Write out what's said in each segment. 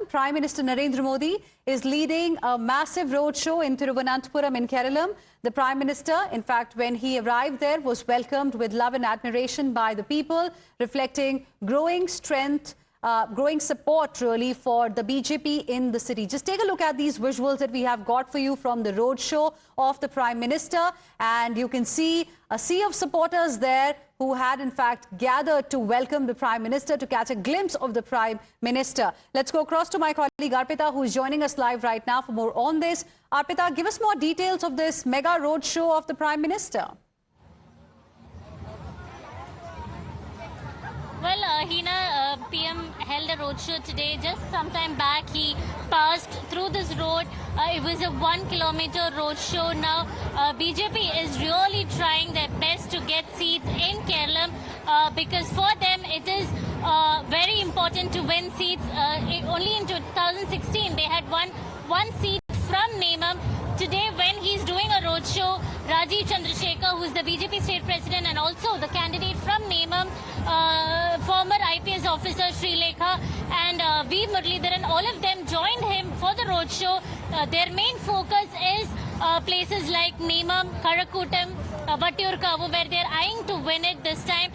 Prime Minister Narendra Modi is leading a massive roadshow in Thiruvananthapuram in Kerala. The Prime Minister, in fact, when he arrived there, was welcomed with love and admiration by the people, reflecting growing strength, growing support really for the BJP in the city. Just take a look at these visuals that we have got for you from the roadshow of the Prime Minister, and you can see a sea of supporters there who had in fact gathered to welcome the Prime Minister, to catch a glimpse of the Prime Minister. Let's go across to my colleague Arpita, who is joining us live right now for more on this. Arpita, give us more details of this mega roadshow of the Prime Minister. Well, Hina, PM held a roadshow today. Just some time back, he passed through this road. It was a 1 kilometer roadshow. Now, BJP is really trying their best to get seats in Kerala because for them it is very important to win seats. Only in 2016 they had won one seat from Nemam. Today, when he's doing a roadshow, Rajiv Chandrasekhar, who is the BJP state president and also the candidate from Nemam, former IPS officer Sri Lekha and V. Muralidharan, all of them joined him for the roadshow. Their main focus is places like Nemam, Karakutam, Vattiyoorkavu, where they're eyeing to win it this time.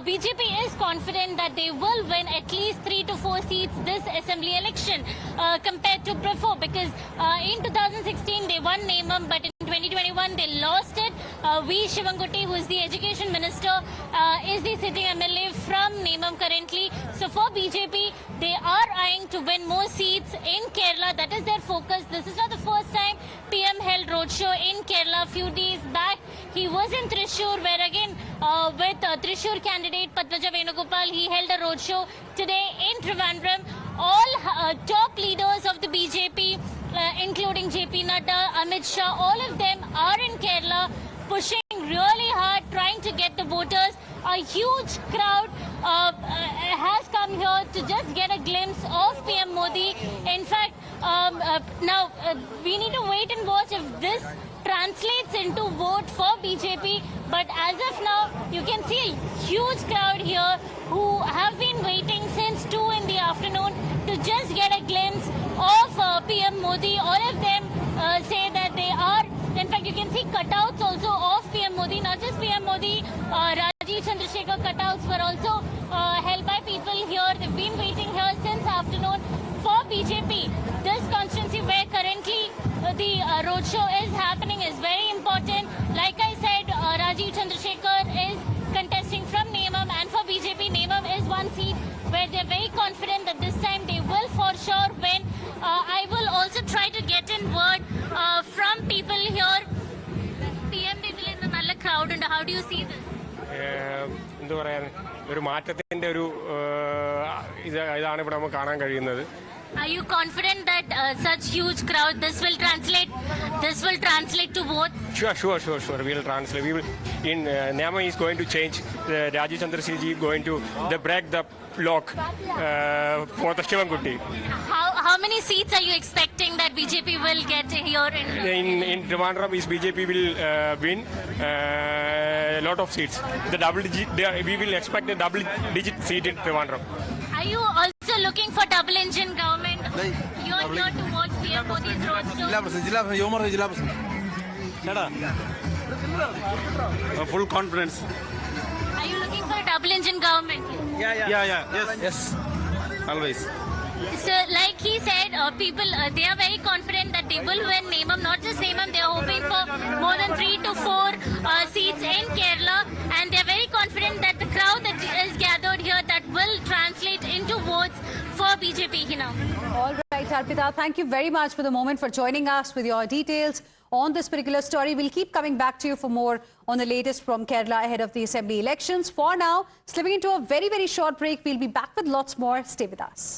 BJP is confident that they will win at least 3 to 4 seats this assembly election compared to before, because in 2016 they won Nemam, but in 2021 they lost it. V. Shivangutti, who is the education minister, is the sitting MLA from Nemam currently. So for BJP, they are eyeing to win more seats in Kerala. That is their focus. This is not the first time PM held roadshow in Kerala. A few days back, he was in Thrissur, where again with Thrissur candidate Padmaja Venugopal, he held a roadshow. Today in Trivandrum, all top leaders of the BJP, including JP Nadda, Amit Shah, all of them are in Kerala, pushing really hard, trying to get the voters. A huge crowd has come here to just get a glimpse of PM Modi. In fact, now we need to wait and watch if this translates into vote for BJP. But as of now, you can see a huge crowd here who have been waiting since 2 in the afternoon to just get a glimpse of PM Modi. All of them say that they are, in fact, you can see cutouts also of PM Modi, not just PM Modi. Rajiv Chandrasekhar cutouts were also held by people here. They've been waiting here since afternoon for BJP. This constituency where currently the roadshow is happening is very important. Like I said, Rajiv Chandrasekhar is contesting from Nemam, and for BJP, Nemam is one seat where they're very confident that this time they will for sure win. I will also try to get in word from people here. PM will in the Nalla crowd, and how do you see this? എന്താ പറയാൻ ഒരു മാറ്റത്തിന്റെ ഒരു ഇതാണ് ഇവിടെ നമുക്ക് കാണാൻ കഴിയുന്നത്. Are you confident that such huge crowd this will translate to votes? Sure. We will translate. We will in Nemam is going to change. Rajiv Chandrasekhar is going to break the lock for the Shivangutti. How many seats are you expecting that BJP will get here in Trivandrum? Is BJP will win a lot of seats. We will expect a double-digit seat in Trivandrum. Are you also looking for double-engine government? You are here to watch PM Modi's roadshow. Full confidence. Are you looking for a double-engine government? Yes. Always. So, like he said, people they are very confident that they will win Nemam. Not just Nemam, they are hoping for more than 3 to 4 seats in Kerala, and they are very confident that the crowd that is gathered here that will translate into votes for BJP. All right, Arpita, thank you very much for the moment, for joining us with your details on this particular story. We'll keep coming back to you for more on the latest from Kerala ahead of the assembly elections. For now, slipping into a very short break. We'll be back with lots more. Stay with us.